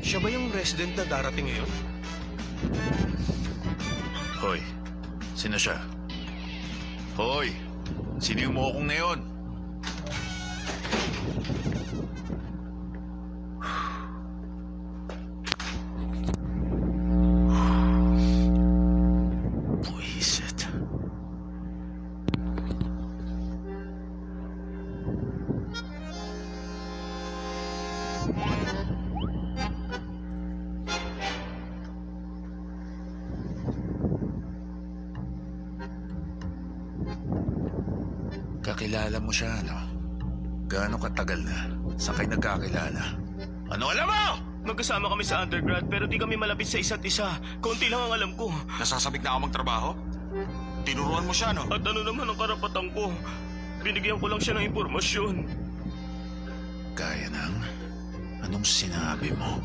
Siya ba yung resident na darating ngayon? Hoy, sino siya? Hoy, sino yung mo akong ngayon? Buisit. Kakilala mo siya, ano? Gaano katagal na? Saan kayo nagkakilala? Ano alam mo? Magkasama kami sa undergrad pero di kami malapit sa isa't isa. Kaunti lang ang alam ko. Nasasabik na ako magtrabaho? Tinuruan mo siya, no? At ano naman ang karapatan ko? Binigyan ko lang siya ng impormasyon. Gaya ng... Anong sinabi mo?